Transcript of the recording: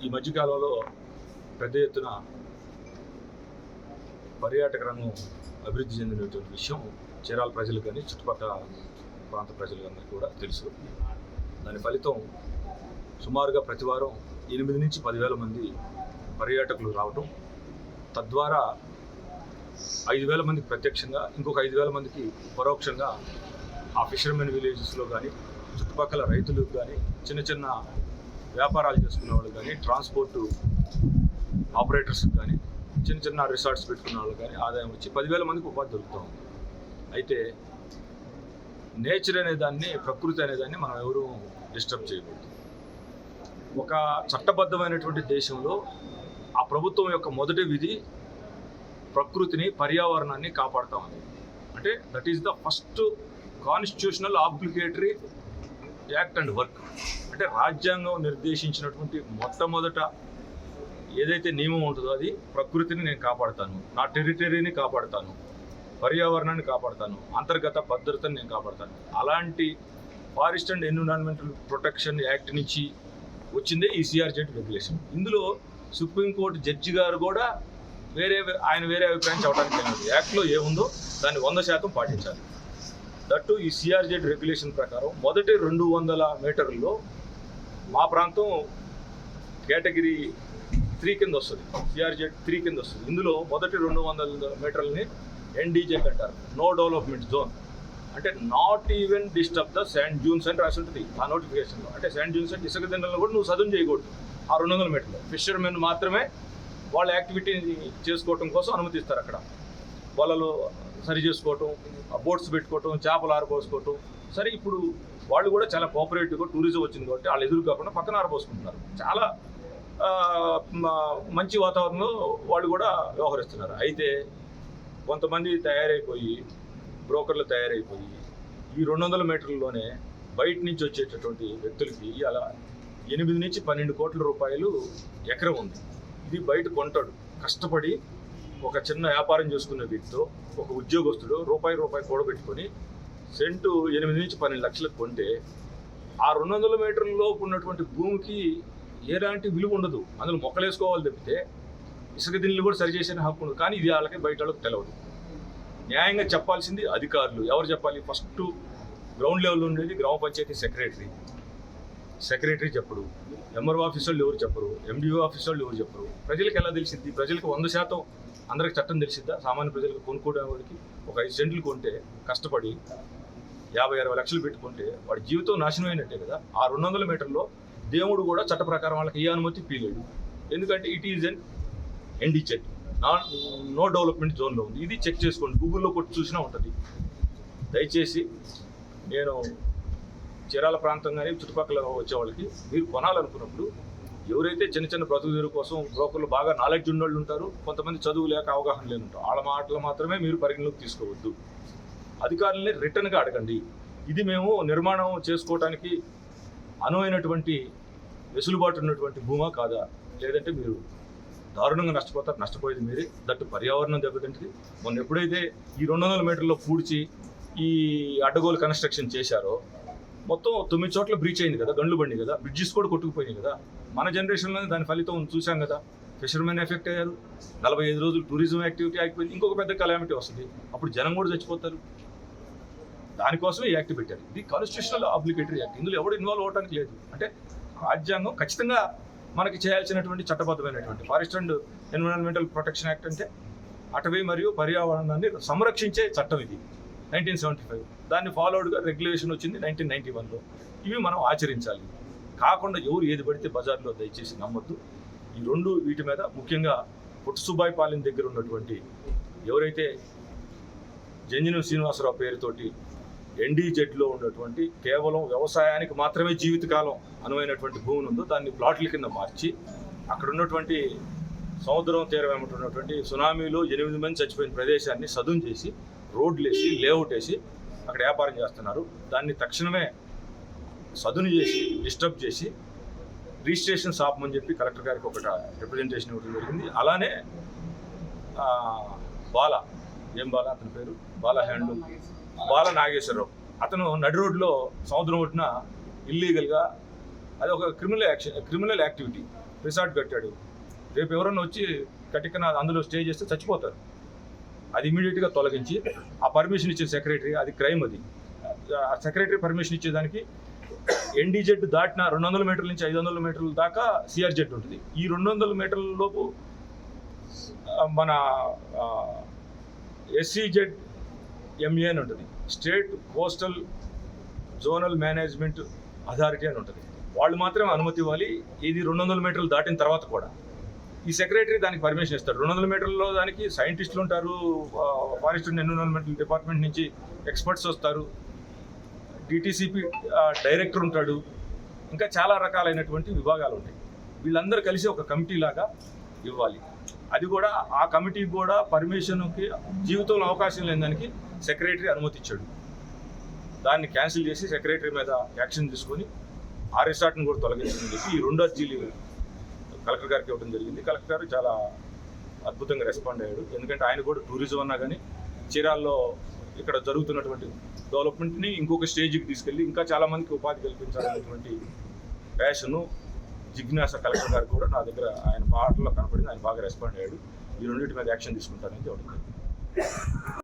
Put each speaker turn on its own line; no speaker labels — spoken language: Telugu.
ఈ మధ్యకాలంలో పెద్ద ఎత్తున పర్యాటక రంగం అభివృద్ధి చెందినటువంటి విషయం చీరాల ప్రజలు కానీ చుట్టుపక్కల ప్రాంత ప్రజలందరికీ కూడా తెలుసు. దాని ఫలితం సుమారుగా ప్రతి వారం 8 నుంచి 10,000 మంది పర్యాటకులు రావటం, తద్వారా 5,000 మందికి ప్రత్యక్షంగా, ఇంకొక 5,000 మందికి పరోక్షంగా ఆ ఫిషర్మెన్ విలేజెస్లో కానీ, చుట్టుపక్కల రైతులకు కానీ, చిన్న చిన్న వ్యాపారాలు చేసుకునే వాళ్ళు కానీ, ట్రాన్స్పోర్ట్ ఆపరేటర్స్కి కానీ, చిన్న చిన్న రిసార్ట్స్ పెట్టుకున్న వాళ్ళు కానీ ఆదాయం వచ్చి 10,000 మందికి ఉపాధి దొరుకుతూ ఉంది. అయితే నేచర్ అనేదాన్ని, ప్రకృతి అనేదాన్ని మనం ఎవరూ డిస్టర్బ్ చేయకూడదు. ఒక చట్టబద్ధమైనటువంటి దేశంలో ఆ ప్రభుత్వం యొక్క మొదటి విధి ప్రకృతిని, పర్యావరణాన్ని కాపాడుతామని. అంటే that is the first constitutional obligatory act and work. అంటే రాజ్యాంగం నిర్దేశించినటువంటి మొట్టమొదట ఏదైతే నియమం ఉంటుందో అది ప్రకృతిని నేను కాపాడుతాను, నా టెరిటరీని కాపాడుతాను, పర్యావరణాన్ని కాపాడుతాను, అంతర్గత భద్రతను నేను కాపాడుతాను. అలాంటి forest and environmental protection act నుంచి వచ్చిందే ఈ సిఆర్జెడ్ రెగ్యులేషన్. ఇందులో సుప్రీంకోర్టు జడ్జి గారు కూడా వేరే అభిప్రాయం చెప్పడానికి లేదు. యాక్ట్లో ఏముందో దాన్ని 100% పాటించాలి. దట్టు ఈ సిఆర్జెడ్ రెగ్యులేషన్ ప్రకారం మొదటి 200 మీటర్లలో మా ప్రాంతం కేటగిరీ 3 కింద వస్తుంది, సిఆర్జెడ్ 3 కింద వస్తుంది. ఇందులో మొదటి 200 మీటర్లని ఎన్డీజెడ్ అంటారు, నో డెవలప్మెంట్ జోన్. అంటే not even disturb the sand dunes అని రాసి ఉంటుంది ఆ నోటిఫికేషన్లో. అంటే శాండ్ డ్యూన్స్ అంటే ఇసుక దిండలను కూడా నువ్వు సదును చేయకూడదు. ఆ 200 మీటర్లు ఫిషర్మెన్ మాత్రమే వాళ్ళ యాక్టివిటీని చేసుకోవటం కోసం అనుమతిస్తారు. అక్కడ వలలు సరి చేసుకోవటం, బోట్స్ పెట్టుకోవటం, చేపలు ఆరబోసుకోవటం. సరే, ఇప్పుడు వాళ్ళు కూడా చాలా కోఆపరేటివ్గా టూరిజం వచ్చింది కాబట్టి వాళ్ళు ఎదురు కాకుండా పక్కన ఆరబోసుకుంటున్నారు. చాలా మంచి వాతావరణంలో వాళ్ళు కూడా వ్యవహరిస్తున్నారు. అయితే కొంతమంది బ్రోకర్లు తయారైపోయి ఈ 200 మీటర్లలోనే బయట నుంచి వచ్చేటటువంటి వ్యక్తులకి అలా 8 నుంచి 12 కోట్ల రూపాయలు ఎకరం ఉంది. ఇది బయట కొంటాడు కష్టపడి. ఒక చిన్న వ్యాపారం చేసుకున్న వ్యక్తితో ఒక ఉద్యోగస్తుడు రూపాయి కూడబెట్టుకొని సెంటు 8 నుంచి 12 లక్షలకు కొంటే ఆ 200 మీటర్లలో ఉన్నటువంటి భూమికి ఎలాంటి విలువ ఉండదు. అందులో మొక్కలు వేసుకోవాలి తప్పితే ఇసుక దిండ్లు కూడా సరిచేసే హక్కు ఉండదు. కానీ ఇది వాళ్ళకి బయట వాళ్ళకి తెలియదు. న్యాయంగా చెప్పాల్సింది అధికారులు. ఎవరు చెప్పాలి? ఫస్ట్ గ్రౌండ్ లెవెల్లో ఉండేది గ్రామ పంచాయతీ సెక్రటరీ చెప్పడు, ఎంఆర్ఓ ఆఫీస్ వాళ్ళు ఎవరు చెప్పరు, ఎండిఓ ఆఫీస్ వాళ్ళు ఎవరు చెప్పరు. ప్రజలకు ఎలా తెలిసింది? ప్రజలకు 100% అందరికి చట్టం తెలిసిద్దా? సామాన్య ప్రజలకు కొనుక్కోవడం వాడికి ఒక 5 సెంట్లు కొంటే కష్టపడి 50-60 లక్షలు పెట్టుకుంటే వాడి జీవితం నాశనం అయినట్టే కదా. ఆ 200 మీటర్లో దేవుడు కూడా చట్ట ప్రకారం వాళ్ళకి ఏ అనుమతి పీలేడు. ఎందుకంటే it is N NDZ, no development జోన్లో ఉంది. ఇది చెక్ చేసుకోండి, గూగుల్లో కొట్టి చూసినా ఉంటుంది. దయచేసి నేను చీరాల ప్రాంతం కానీ చుట్టుపక్కల వచ్చే వాళ్ళకి మీరు కొనాలనుకున్నప్పుడు ఎవరైతే చిన్న చిన్న బ్రతుకు కోసం బ్రోకర్లు బాగా నాలెడ్జ్ ఉన్నోళ్ళు ఉంటారు, కొంతమంది చదువు లేక అవగాహన లేని ఉంటారు, వాళ్ళ మాటలు మాత్రమే మీరు పరిగణలోకి తీసుకోవద్దు. అధికారులని రిటర్న్గా అడగండి. ఇది మేము నిర్మాణం చేసుకోవడానికి అనువైనటువంటి వెసులుబాటు ఉన్నటువంటి భూమా కాదా, లేదంటే మీరు దారుణంగా నష్టపోతారు. నష్టపోయేది మీరే. దట్టు పర్యావరణం దెబ్బతింటుంది. మొన్న ఎప్పుడైతే ఈ 200 మీటర్లో పూడ్చి ఈ అడ్డగోలు కన్స్ట్రక్షన్ చేశారో మొత్తం 9 చోట్ల బ్రీచ్ అయింది కదా, గండ్లు బండి కదా, బ్రిడ్జెస్ కూడా కొట్టుకుపోయినాయి కదా. మన జనరేషన్లోనే దాని ఫలితం చూసాం కదా. ఫిషర్మెన్ ఎఫెక్ట్ అయ్యారు. 45 రోజులు టూరిజం యాక్టివిటీ ఆగిపోయింది. ఇంకొక పెద్ద కలామిటీ వస్తుంది. అప్పుడు జనం కూడా చచ్చిపోతారు. దానికోసమే ఈ యాక్ట్ పెట్టారు. ఇది కాన్స్టిట్యూషనల్ ఆబ్లిగేటరీ యాక్ట్. ఇందులో ఎవరు ఇన్వాల్వ్ అవ్వడానికి లేదు. అంటే రాజ్యాంగం ఖచ్చితంగా మనకి చేయాల్సినటువంటి చట్టబద్ధమైనటువంటి forest and environmental protection act అంటే అటవీ మరియు పర్యావరణాన్ని సంరక్షించే చట్టం ఇది 1975. దాన్ని ఫాలోడ్గా రెగ్యులేషన్ వచ్చింది 1991లో. ఇవి మనం ఆచరించాలి. కాకుండా ఎవరు ఏది పడితే బజార్లో దయచేసి నమ్మొద్దు. ఈ వీటి మీద ముఖ్యంగా పుట్టుసుబాయిపాలెం దగ్గర ఉన్నటువంటి ఎవరైతే జంజనం శ్రీనివాసరావు పేరుతోటి ఎన్డీజెడ్లో ఉన్నటువంటి కేవలం వ్యవసాయానికి మాత్రమే జీవితకాలం అనువైనటువంటి భూమిని ఉందో దాన్ని ప్లాట్ల కింద మార్చి అక్కడ ఉన్నటువంటి సముద్రం తీరం ఏమంటున్నటువంటి సునామీలో 8 మంది చచ్చిపోయిన ప్రదేశాన్ని సదును చేసి రోడ్లు వేసి లేఅవుట్ వేసి అక్కడ వ్యాపారం చేస్తున్నారు. దాన్ని తక్షణమే సదును చేసి డిస్టర్బ్ చేసి రిజిస్ట్రేషన్ ఆపమని చెప్పి కలెక్టర్ గారికి ఒకటి రిప్రజెంటేషన్ ఇవ్వడం జరిగింది. అలానే అతని పేరు బాల నాగేశ్వరరావు, అతను నడి రోడ్లో సముద్రం ఒడ్డున ఇల్లీగల్గా అది ఒక క్రిమినల్ యాక్టివిటీ. రిసార్ట్ కట్టాడు, రేపు ఎవరన్నా వచ్చి కటికన అందులో స్టే చేస్తే చచ్చిపోతారు. అది ఇమీడియట్గా తొలగించి ఆ పర్మిషన్ ఇచ్చే సెక్రటరీ, అది క్రైమ్. అది ఆ సెక్రటరీ పర్మిషన్ ఇచ్చేదానికి ఎన్డీజెడ్ దాటిన 200 మీటర్ల నుంచి 500 మీటర్ల దాకా సిఆర్జెడ్ ఉంటుంది. ఈ 200 మీటర్ల లోపు మన ఎస్సీజెడ్ ఎంఏ అని ఉంటుంది, state coastal zonal management authority అని ఉంటుంది. వాళ్ళు మాత్రమే అనుమతి ఇవ్వాలి, ఇది 200 మీటర్లు దాటిన తర్వాత కూడా. ఈ సెక్రటరీ దానికి పర్మిషన్ ఇస్తాడు. 200 మీటర్లలో దానికి సైంటిస్టులు ఉంటారు, ఫారెస్ట్ అండ్ ఎన్విరాన్మెంటల్ డిపార్ట్మెంట్ నుంచి ఎక్స్పర్ట్స్ వస్తారు, డిటీసీపీ డైరెక్టర్ ఉంటాడు, ఇంకా చాలా రకాలైనటువంటి విభాగాలు ఉంటాయి. వీళ్ళందరూ కలిసి ఒక కమిటీ లాగా ఇవ్వాలి. అది కూడా ఆ కమిటీకి కూడా పర్మిషన్కి జీవితంలో అవకాశం లేని దానికి సెక్రటరీ అనుమతి ఇచ్చాడు. దాన్ని క్యాన్సిల్ చేసి సెక్రటరీ మీద యాక్షన్ తీసుకొని ఆ రిసార్ట్ని కూడా తొలగించని చెప్పి ఈ 2 అర్జీలు కలెక్టర్ గారికి ఇవ్వడం జరిగింది. కలెక్టర్ గారు చాలా అద్భుతంగా రెస్పాండ్ అయ్యాడు. ఎందుకంటే ఆయన కూడా టూరిజం అన్నా కానీ చీరాల్లో ఇక్కడ జరుగుతున్నటువంటి డెవలప్మెంట్ని ఇంకొక స్టేజ్కి తీసుకెళ్ళి ఇంకా చాలామందికి ఉపాధి కల్పించాలనేటువంటి ప్యాషను, జిజ్ఞాస కలెక్టర్ గారు కూడా నా దగ్గర ఆయన మాటల్లో కనపడింది. ఆయన బాగా రెస్పాండ్ అయ్యాడు. ఈ రెండింటి మీద యాక్షన్ తీసుకుంటారని చెప్పడం.